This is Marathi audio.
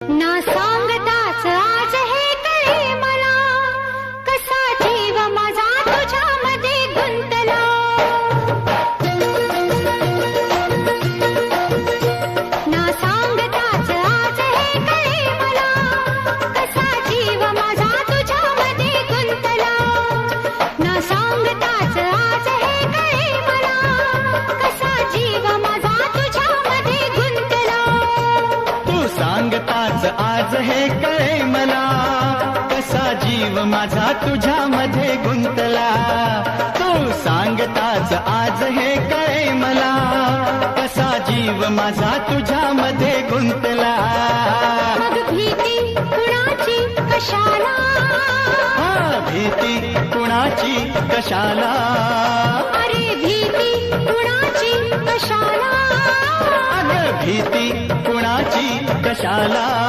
ना सांगताच आज हे कळे मला, कसा जीव माझा तुझ्यामध्ये गुंतला. ना सांगताच आज हे कळे मला, कसा जीव माझा तुझ्यामध्ये गुंतला. ना सांगताच आज हे कळे मला, कसा जीव माझा तुझ्यामध्ये गुंतला. तू सांगताच आज हे कळे मला, कसा जीव माझा तुझ्यामध्ये गुंतला. तू सांगताच आज हे कळे मला, कसा जीव माझा तुझ्यामध्ये गुंतला. मग भीती कुणाची कशाला, भीती कुणाची कशाला. अरे भीती कुणाची कशाला. अगं भीती कुणाची कशाला.